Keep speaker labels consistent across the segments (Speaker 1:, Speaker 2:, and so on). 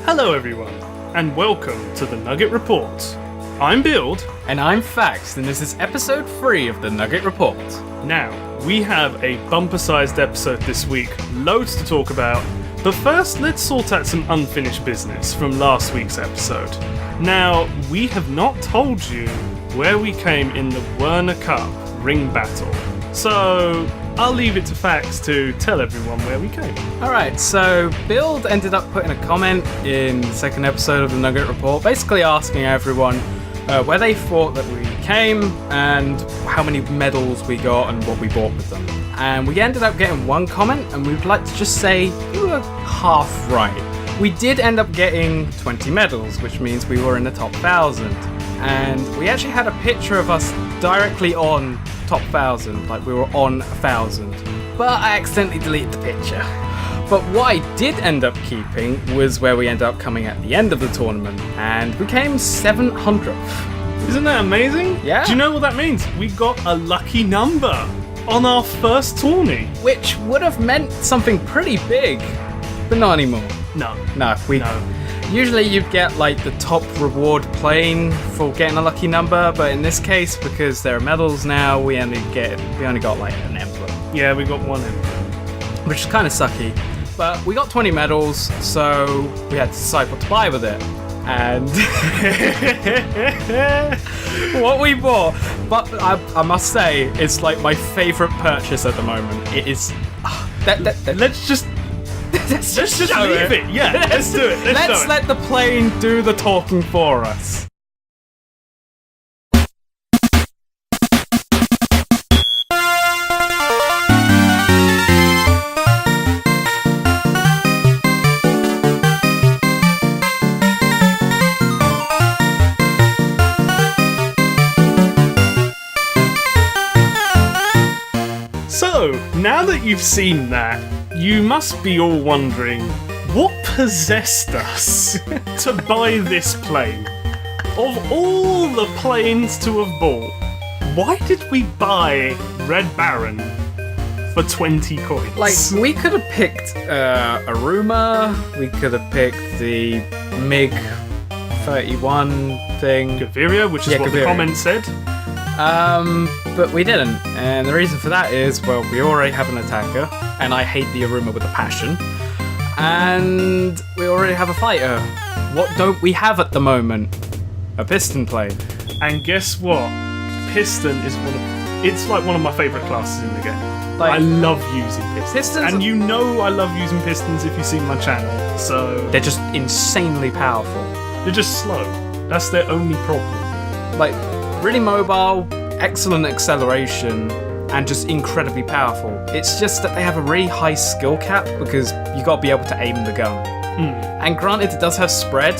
Speaker 1: Hello everyone, and welcome to the Nugget Report. I'm Build.
Speaker 2: And I'm Fax, and this is episode 3 of the Nugget Report.
Speaker 1: Now, we have a bumper-sized episode this week, loads to talk about, but first let's sort out some unfinished business from last week's episode. Now, we have not told you where we came in the Wernher Cup ring battle, so I'll leave it to Fax to tell everyone where we came.
Speaker 2: Alright, so Build ended up putting a comment in the second episode of the Nugget Report, basically asking everyone where they thought that we came and how many medals we got and what we bought with them. And we ended up getting one comment, and we'd like to just say you were half right. We did end up getting 20 medals, which means we were in the top 1,000. And we actually had a picture of us directly on top 1,000, like we were on 1,000. But I accidentally deleted the picture. But what I did end up keeping was where we ended up coming at the end of the tournament, and we came 700th.
Speaker 1: Isn't that amazing?
Speaker 2: Yeah.
Speaker 1: Do you know what that means? We got a lucky number on our first tourney.
Speaker 2: Which would have meant something pretty big, but not anymore.
Speaker 1: No.
Speaker 2: Usually you'd get like the top reward plane for getting a lucky number, but in this case, because there are medals now, we only got like an emblem.
Speaker 1: Yeah, we got one emblem.
Speaker 2: Which is kind of sucky. But we got 20 medals, so we had to decide what to buy with it. And what we bought, but I must say, it's like my favourite purchase at the moment. It is.
Speaker 1: Let's just leave it. Yeah, let's do it.
Speaker 2: Let's let the plane do the talking for us.
Speaker 1: So, now that you've seen that, you must be all wondering, what possessed us to buy this plane? Of all the planes to have bought, why did we buy Red Baron for 20 coins?
Speaker 2: Like, we could have picked Aruma, we could have picked the MiG-31 thing.
Speaker 1: Gaviria, which is what the comment said.
Speaker 2: But we didn't, and the reason for that is, well, we already have an attacker, and I hate the Aruma with a passion, and we already have a fighter. What don't we have at the moment? A piston plane.
Speaker 1: And guess what? Piston is it's like one of my favourite classes in the game.
Speaker 2: Like,
Speaker 1: I love using pistons. And you know I love using pistons if you see my channel, so...
Speaker 2: They're just insanely powerful.
Speaker 1: They're just slow. That's their only problem.
Speaker 2: Like, really mobile, excellent acceleration, and just incredibly powerful. It's just that they have a really high skill cap because you got to be able to aim the gun. And granted, it does have spread,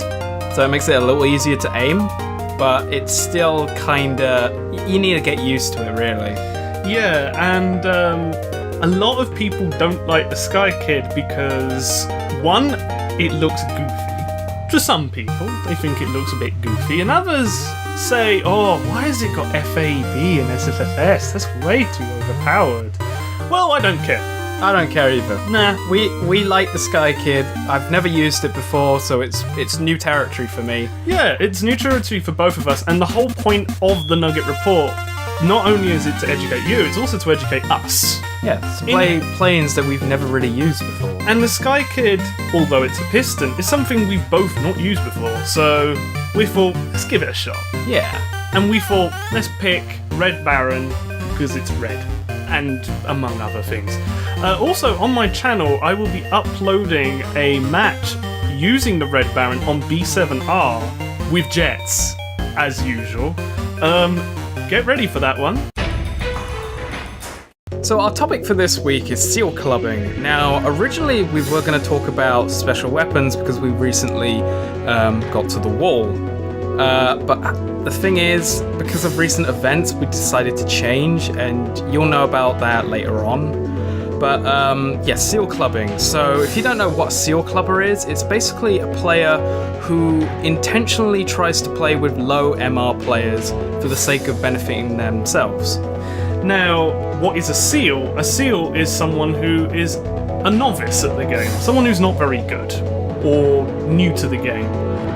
Speaker 2: so it makes it a little easier to aim, but it's still kinda... You need to get used to it, really.
Speaker 1: Yeah, and a lot of people don't like the Sky Kid because, one, it looks goofy. To some people, they think it looks a bit goofy, and others say, oh, why has it got FAB and SSFS? That's way too overpowered. Well, I don't care.
Speaker 2: I don't care either.
Speaker 1: Nah.
Speaker 2: We like the Sky Kid. I've never used it before, so it's new territory for me.
Speaker 1: Yeah, it's new territory for both of us, and the whole point of the Nugget Report, not only is it to educate you, it's also to educate us.
Speaker 2: Yeah, to play planes that we've never really used before.
Speaker 1: And the Sky Kid, although it's a piston, is something we've both not used before, so we thought, let's give it a shot.
Speaker 2: Yeah.
Speaker 1: And we thought, let's pick Red Baron, because it's red, and among other things. Also, on my channel, I will be uploading a match using the Red Baron on B7R with jets, as usual. Get ready for that one.
Speaker 2: So our topic for this week is seal clubbing. Now, originally we were going to talk about special weapons because we recently got to the wall. But the thing is, because of recent events, we decided to change, and you'll know about that later on. But yeah, seal clubbing. So if you don't know what a seal clubber is, it's basically a player who intentionally tries to play with low MR players for the sake of benefiting themselves.
Speaker 1: Now, what is a seal? A seal is someone who is a novice at the game, someone who's not very good. or new to the game.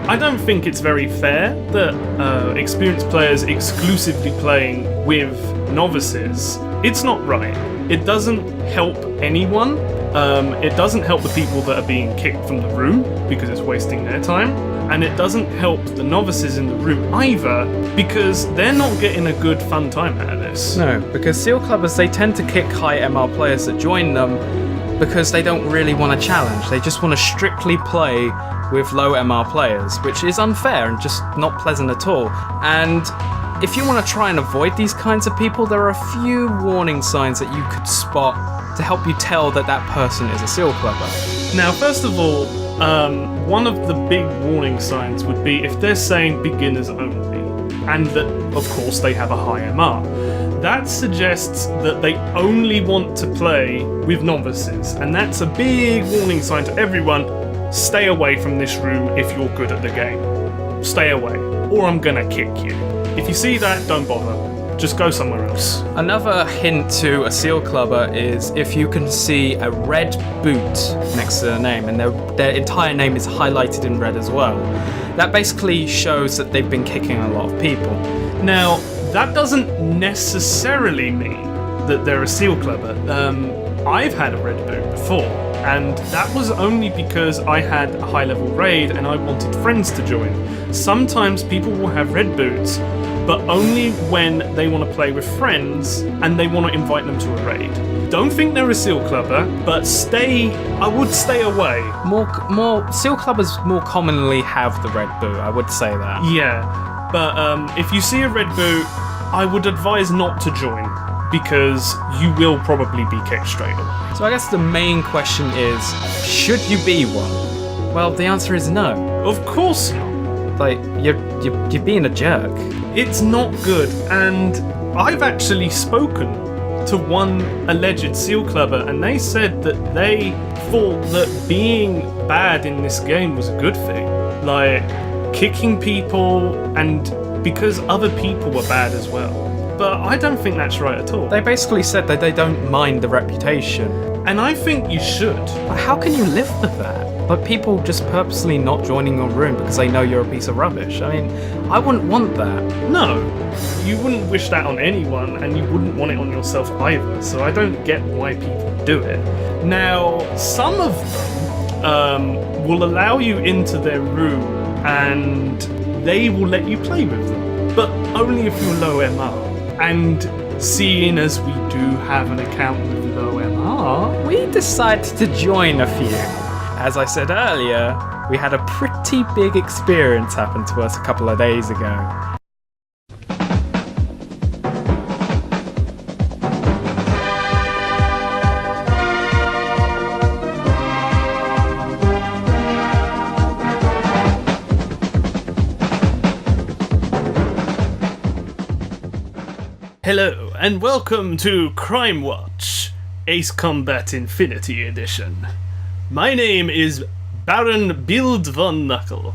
Speaker 1: I don't think it's very fair that experienced players exclusively playing with novices. It's not right. It doesn't help anyone. It doesn't help the people that are being kicked from the room because it's wasting their time. And it doesn't help the novices in the room either because they're not getting a good fun time out of this.
Speaker 2: No, because Seal Clubbers, they tend to kick high MR players that join them because they don't really want a challenge. They just want to strictly play with low MR players, which is unfair and just not pleasant at all. And if you want to try and avoid these kinds of people, there are a few warning signs that you could spot to help you tell that that person is a Seal Clubber.
Speaker 1: Now, first of all, one of the big warning signs would be if they're saying beginners only, and that, of course, they have a high MR. That suggests that they only want to play with novices, and that's a big warning sign to everyone. Stay away from this room if you're good at the game. Stay away, or I'm gonna kick you. If you see that, don't bother. Just go somewhere else.
Speaker 2: Another hint to a Seal Clubber is if you can see a red boot next to their name, and their entire name is highlighted in red as well. That basically shows that they've been kicking a lot of people.
Speaker 1: Now, that doesn't necessarily mean that they're a Seal Clubber. I've had a red boot before, and that was only because I had a high-level raid and I wanted friends to join. Sometimes people will have red boots, but only when they want to play with friends and they want to invite them to a raid. Don't think they're a Seal Clubber, but I would stay away.
Speaker 2: More Seal Clubbers more commonly have the red boot, I would say that.
Speaker 1: Yeah, but if you see a red boot, I would advise not to join, because you will probably be kicked straight away.
Speaker 2: So I guess the main question is, should you be one? Well, the answer is no.
Speaker 1: Of course not.
Speaker 2: Like, you're being a jerk.
Speaker 1: It's not good, and I've actually spoken to one alleged Seal Clubber, and they said that they thought that being bad in this game was a good thing. Like, kicking people, and because other people were bad as well. But I don't think that's right at all.
Speaker 2: They basically said that they don't mind the reputation.
Speaker 1: And I think you should.
Speaker 2: But how can you live with that? Like, people just purposely not joining your room because they know you're a piece of rubbish. I mean, I wouldn't want that.
Speaker 1: No, you wouldn't wish that on anyone, and you wouldn't want it on yourself either, so I don't get why people do it. Now, some of them will allow you into their room, and they will let you play with them, but only if you're low MR. And seeing as we do have an account with low MR,
Speaker 2: we decided to join a few. As I said earlier, we had a pretty big experience happen to us a couple of days ago.
Speaker 1: hello, and welcome to Crimewatch, Ace Combat Infinity Edition. My name is Baron Bild von Knuckle,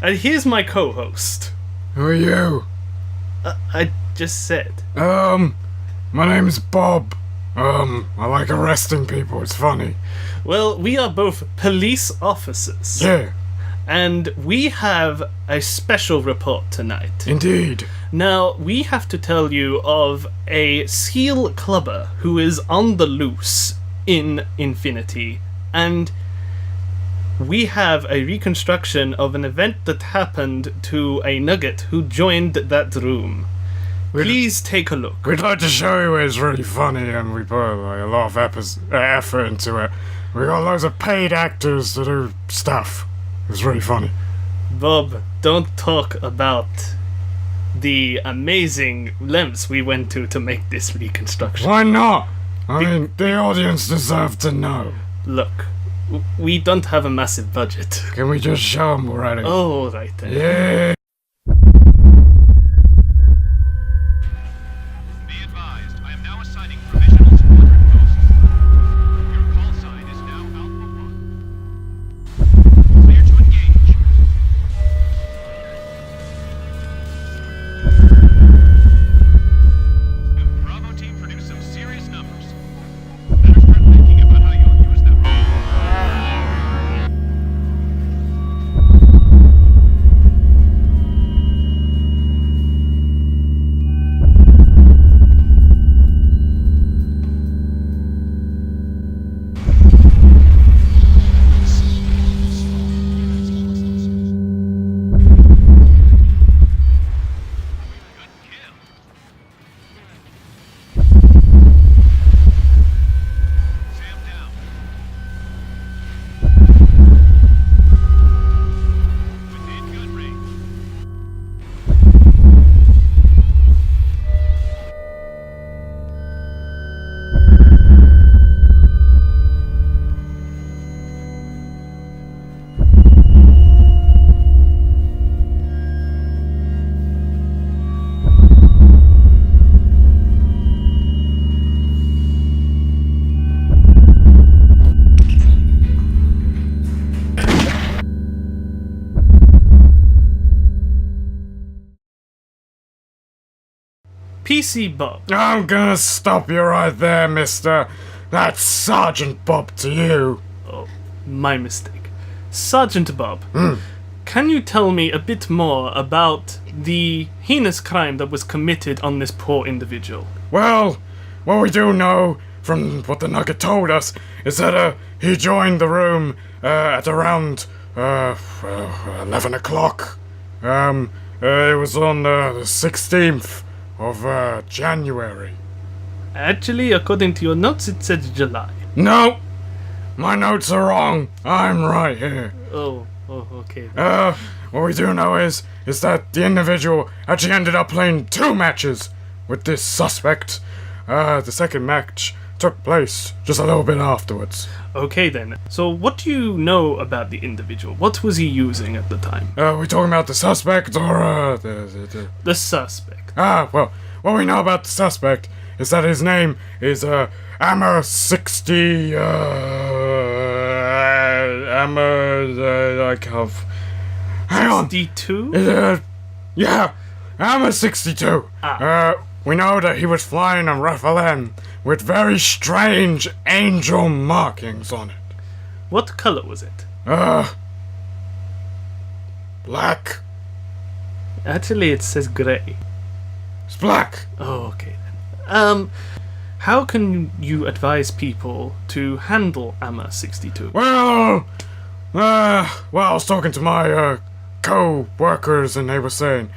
Speaker 1: and here's my co-host.
Speaker 3: Who are you?
Speaker 1: I just said.
Speaker 3: My name's Bob. I like arresting people, it's funny.
Speaker 1: Well, we are both police officers.
Speaker 3: Yeah.
Speaker 1: And we have a special report tonight.
Speaker 3: Indeed.
Speaker 1: Now, we have to tell you of a Seal Clubber who is on the loose in Infinity, and we have a reconstruction of an event that happened to a Nugget who joined that room. Please take a look.
Speaker 3: We'd like to show you it's really funny, and we put a lot of effort into it. We got loads of paid actors to do stuff. It's really funny.
Speaker 1: Bob, don't talk about the amazing lengths we went to make this reconstruction.
Speaker 3: Why not? I mean, the audience deserve to know.
Speaker 1: Look, we don't have a massive budget.
Speaker 3: Can we just show them already?
Speaker 1: Oh, right then.
Speaker 3: Yeah.
Speaker 4: Be advised, I am now assigning provisional squadron posts. Your call sign is now Alpha 1. Clear to engage. Bravo team produced some serious numbers. Better start thinking about how you'll use them. Sam down. Within gun range.
Speaker 1: PC Bob.
Speaker 3: I'm gonna stop you right there, mister. That's Sergeant Bob to you.
Speaker 1: Oh, my mistake. Sergeant Bob, can you tell me a bit more about the heinous crime that was committed on this poor individual?
Speaker 3: Well, what we do know from what the Nugget told us is that he joined the room at around 11 o'clock. It was on the 16th of January.
Speaker 1: Actually, according to your notes, it said July.
Speaker 3: No, my notes are wrong. I'm right here.
Speaker 1: Oh, okay. then.
Speaker 3: What we do know is that the individual actually ended up playing 2 matches with this suspect. The second match took place just a little bit afterwards.
Speaker 1: Okay then. So what do you know about the individual? What was he using at the time?
Speaker 3: We talking about the suspect or the...
Speaker 1: The suspect.
Speaker 3: Well, what we know about the suspect is that his name is Hammer 60. Hang on.
Speaker 1: 62?
Speaker 3: Yeah, Hammer 62. We know that he was flying a Rafale with very strange angel markings on it.
Speaker 1: What color was it?
Speaker 3: Black.
Speaker 1: Actually, it says gray.
Speaker 3: It's black.
Speaker 1: Oh, okay then. How can you advise people to handle AMA 62?
Speaker 3: Well, I was talking to my co-workers and they were saying,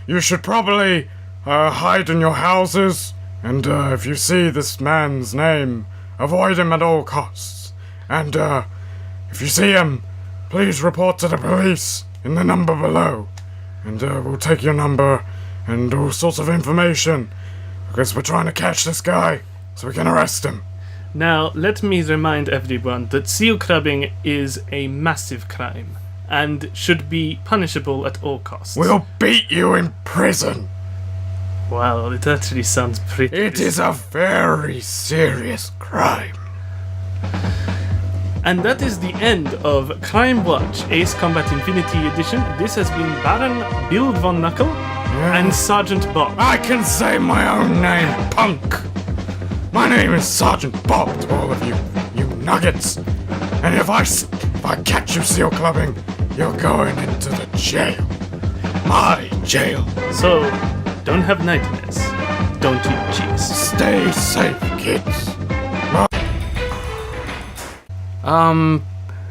Speaker 3: you should probably hide in your houses, and if you see this man's name, avoid him at all costs. And if you see him, please report to the police in the number below, and we'll take your number and all sorts of information, because we're trying to catch this guy so we can arrest him.
Speaker 1: Now, let me remind everyone that seal crabbing is a massive crime and should be punishable at all costs.
Speaker 3: We'll beat you in prison.
Speaker 1: Wow, it actually sounds pretty...
Speaker 3: It is a very serious crime.
Speaker 1: And that is the end of Crimewatch Ace Combat Infinity Edition. This has been Baron Bill Von Knuckle and Sergeant Bob.
Speaker 3: I can say my own name, punk. My name is Sergeant Bob to all of you, you nuggets. And if I catch you seal clubbing, you're going into the jail. My jail.
Speaker 1: So, don't have nightmares. Don't eat cheese.
Speaker 3: Stay safe, kids.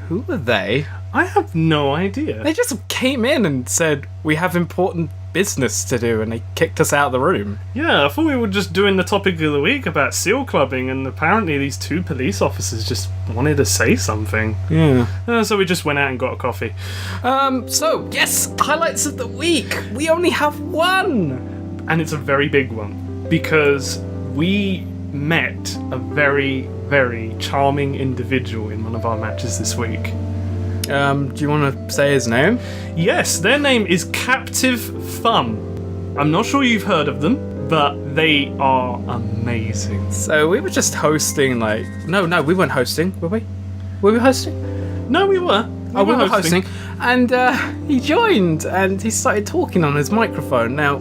Speaker 2: Who are they?
Speaker 1: I have no idea.
Speaker 2: They just came in and said, we have important business to do, and they kicked us out of the room.
Speaker 1: Yeah, I thought we were just doing the topic of the week about seal clubbing, and apparently these 2 police officers just wanted to say something.
Speaker 2: Yeah.
Speaker 1: So we just went out and got a coffee.
Speaker 2: So, yes, highlights of the week. We only have one.
Speaker 1: And it's a very big one, because we met a very, very charming individual in one of our matches this week.
Speaker 2: Do you want to say his name?
Speaker 1: Yes, their name is Captive Thumb. I'm not sure you've heard of them, but they are amazing.
Speaker 2: So we were just hosting, like... No, we weren't hosting, were we? Were we hosting?
Speaker 1: No, we were.
Speaker 2: We were hosting. And he joined, and he started talking on his microphone. Now,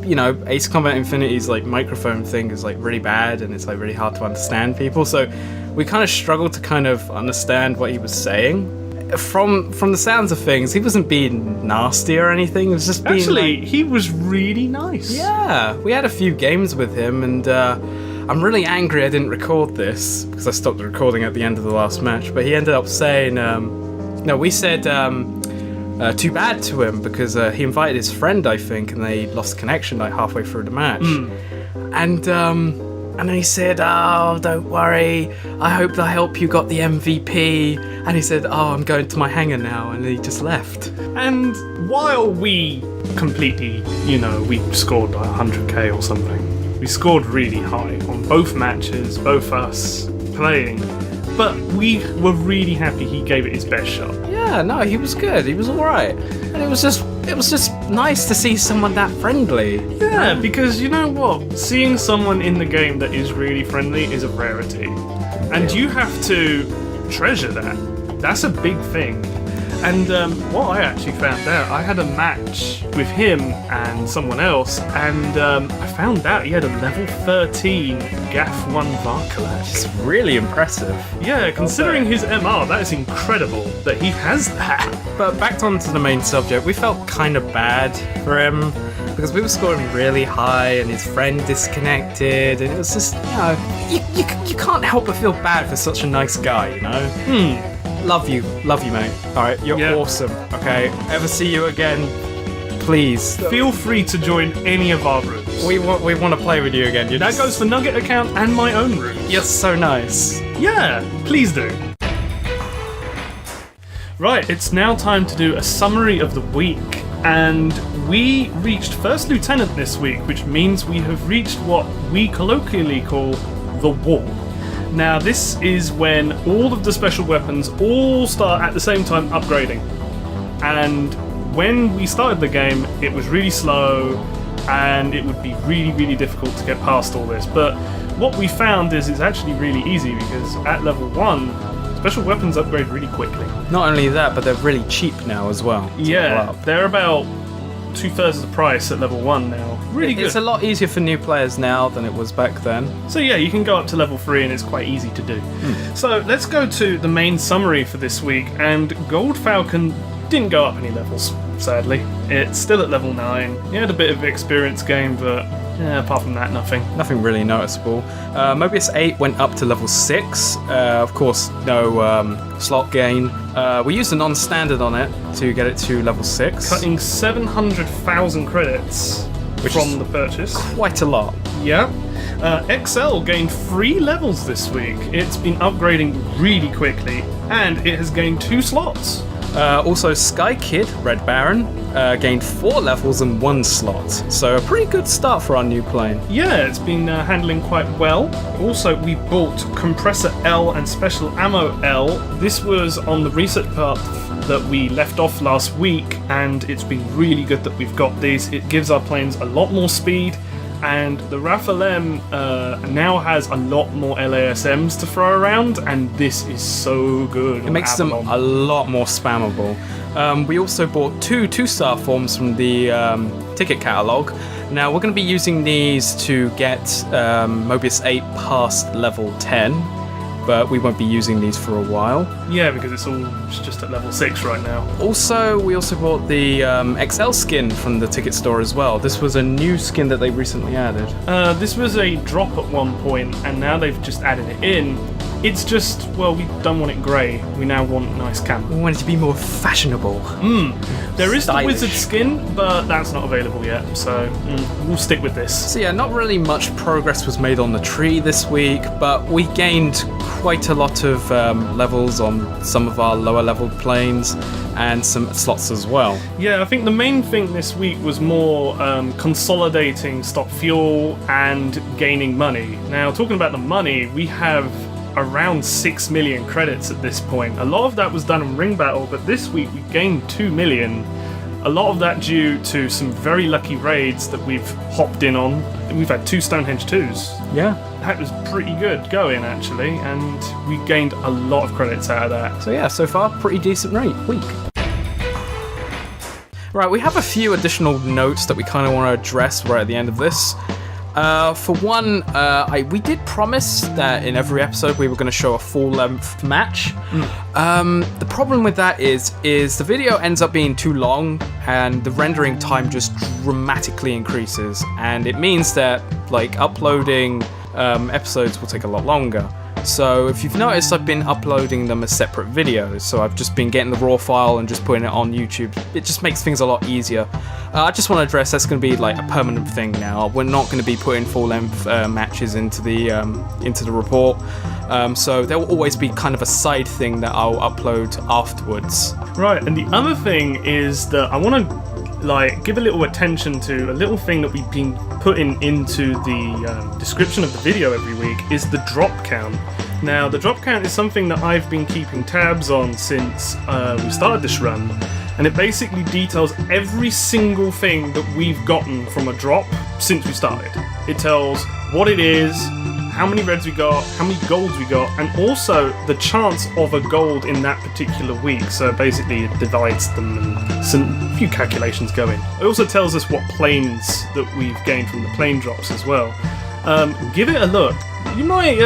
Speaker 2: you know, Ace Combat Infinity's like microphone thing is like really bad, and it's like really hard to understand people. So we kind of struggled to kind of understand what he was saying. From the sounds of things, he wasn't being nasty or anything. He was just being
Speaker 1: Actually, he was really nice.
Speaker 2: Yeah, we had a few games with him, and I'm really angry I didn't record this because I stopped recording at the end of the last match. But he ended up saying, no, we said too bad to him because he invited his friend, I think, and they lost connection like halfway through the match. And then he said, oh, don't worry, I hope the help you got the MVP. And he said, oh, I'm going to my hangar now. And he just left.
Speaker 1: And while we completely, we scored like 100k or something, we scored really high on both matches, both us playing, but we were really happy he gave it his best shot.
Speaker 2: Yeah, no, he was good. He was all right. And it was just nice to see someone that friendly.
Speaker 1: Yeah, because you know what? Seeing someone in the game that is really friendly is a rarity. And you have to treasure that. That's a big thing. And what I actually found out, I had a match with him and someone else, and I found out he had a level 13 GAF 1 Varkalat.
Speaker 2: It's really impressive.
Speaker 1: Yeah, considering his MR, that is incredible that he has that.
Speaker 2: But back onto the main subject, we felt kind of bad for him because we were scoring really high and his friend disconnected, and it was just, you can't help but feel bad for such a nice guy, Love you, mate. Alright, you're awesome, okay? Ever see you again, please.
Speaker 1: Feel free to join any of our rooms.
Speaker 2: We want to play with you again.
Speaker 1: That goes for Nugget account and my own room.
Speaker 2: You're so nice.
Speaker 1: Yeah, please do. Right, it's now time to do a summary of the week. And we reached First Lieutenant this week, which means we have reached what we colloquially call the wall. Now, this is when all of the special weapons all start at the same time upgrading. And when we started the game, it was really slow, and it would be really, really difficult to get past all this. But what we found is it's actually really easy, because at level 1, special weapons upgrade really quickly.
Speaker 2: Not only that, but they're really cheap now as well.
Speaker 1: Yeah, they're about 2/3 of the price at level 1 now. Really good.
Speaker 2: It's a lot easier for new players now than it was back then.
Speaker 1: So yeah, you can go up to level 3 and it's quite easy to do. So let's go to the main summary for this week, and Gold Falcon didn't go up any levels, sadly. It's still at level 9. He had a bit of experience gain, but apart from that, nothing.
Speaker 2: Nothing really noticeable. Mobius 8 went up to level 6. Of course, no slot gain. We used a non-standard on it to get it to level 6.
Speaker 1: Cutting 700,000 credits from the purchase.
Speaker 2: Quite a lot.
Speaker 1: Yeah. XL gained 3 levels this week. It's been upgrading really quickly, and it has gained 2 slots.
Speaker 2: Also, Sky Kid, Red Baron, gained 4 levels and 1 slot. So a pretty good start for our new plane.
Speaker 1: Yeah, it's been handling quite well. Also, we bought Compressor L and Special Ammo L. This was on the research path that we left off last week, and it's been really good that we've got these. It gives our planes a lot more speed, and the Rafale now has a lot more LASMs to throw around, and this is so good.
Speaker 2: It makes them a lot more spammable. We also bought 2 2-star forms from the ticket catalogue. Now, we're going to be using these to get Mobius 8 past level 10, but we won't be using these for a while.
Speaker 1: Yeah, because it's all just at level 6 right now.
Speaker 2: Also, we also bought the XL skin from the ticket store as well. This was a new skin that they recently added.
Speaker 1: This was a drop at one point, and now they've just added it in. It's just, well, we don't want it grey. We now want nice camo.
Speaker 2: We want it to be more fashionable.
Speaker 1: There is
Speaker 2: Stylish.
Speaker 1: the wizard skin, but that's not available yet, so we'll stick with this.
Speaker 2: So yeah, not really much progress was made on the tree this week, but we gained quite a lot of levels on some of our lower level planes and some slots as well.
Speaker 1: Yeah, I think the main thing this week was more consolidating stock fuel and gaining money. Now, talking about the money, we have around 6 million credits at this point. A lot of that was done in Ring Battle, but this week we gained 2 million. A lot of that due to some very lucky raids that we've hopped in on. We've had 2 Stonehenge 2s.
Speaker 2: Yeah.
Speaker 1: That was pretty good going, actually, and we gained a lot of credits out of that.
Speaker 2: So yeah, so far, pretty decent week. Right, we have a few additional notes that we kind of want to address right at the end of this. For one, we did promise that in every episode we were going to show a full-length match. The problem with that is the video ends up being too long, and the rendering time just dramatically increases, and it means that like uploading episodes will take a lot longer. So if you've noticed, I've been uploading them as separate videos, so I've just been getting the raw file and just putting it on YouTube. It just makes things a lot easier. I just want to address that's going to be like a permanent thing now. We're not going to be putting full-length matches into the report, so there will always be kind of a side thing that I'll upload afterwards.
Speaker 1: Right, and the other thing is that I want to give a little attention to a little thing that we've been putting into the description of the video every week is the drop count. Now, the drop count is something that I've been keeping tabs on since we started this run, and it basically details every single thing that we've gotten from a drop since we started. It tells what it is, how many reds we got, how many golds we got, and also the chance of a gold in that particular week. So basically it divides them and a few calculations go in. It also tells us what planes that we've gained from the plane drops as well. Give it a look. You might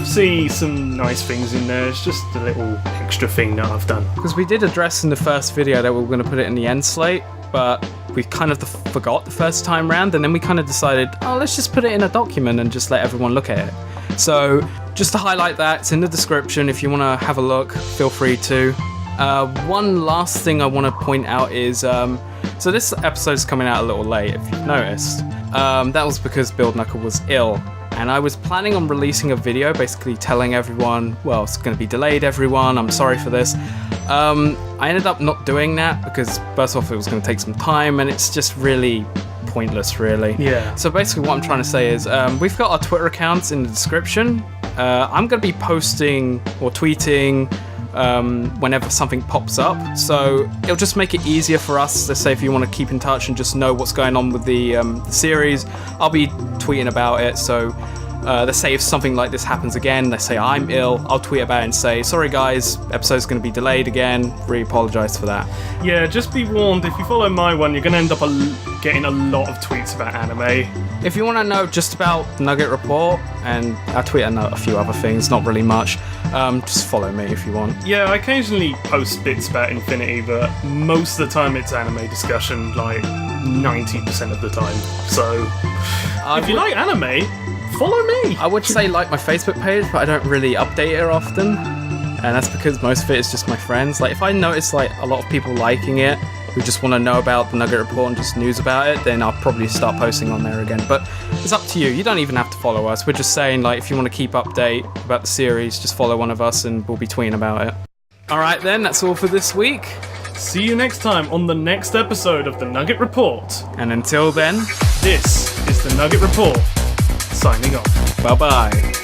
Speaker 1: see some nice things in there. It's just a little extra thing that I've done.
Speaker 2: Because we did address in the first video that we were going to put it in the end slate, but we kind of forgot the first time round, and then we kind of decided, oh, let's just put it in a document and just let everyone look at it. So just to highlight that, it's in the description. If you want to have a look, feel free to. One last thing I want to point out is, so this episode's coming out a little late, if you've noticed. That was because Build Knuckle was ill, and I was planning on releasing a video basically telling everyone, well, it's going to be delayed, everyone, I'm sorry for this. I ended up not doing that because first off it was going to take some time, and it's just really pointless, really.
Speaker 1: Yeah.
Speaker 2: So basically what I'm trying to say is we've got our Twitter accounts in the description. I'm going to be posting or tweeting whenever something pops up, so it'll just make it easier for us. Let's say if you want to keep in touch and just know what's going on with the series, I'll be tweeting about it. So let's say if something like this happens again, let's say I'm ill, I'll tweet about it and say, sorry guys, episode's going to be delayed again, really apologise for that.
Speaker 1: Yeah, just be warned, if you follow my one, you're going to end up getting a lot of tweets about anime.
Speaker 2: If you want to know just about Nugget Report, and I tweet a few other things, not really much, just follow me if you want.
Speaker 1: Yeah, I occasionally post bits about Infinity, but most of the time it's anime discussion, like 90% of the time. So, if you like anime, follow me!
Speaker 2: I would say like my Facebook page, but I don't really update it often, and that's because most of it is just my friends. Like if I notice like a lot of people liking it, who just want to know about the Nugget Report and just news about it, then I'll probably start posting on there again. But it's up to you. You don't even have to follow us. We're just saying, like, if you want to keep update about the series, just follow one of us and we'll be tweeting about it. Alright then, that's all for this week.
Speaker 1: See you next time on the next episode of the Nugget Report.
Speaker 2: And until then,
Speaker 1: This is the Nugget Report, signing off.
Speaker 2: bye-bye.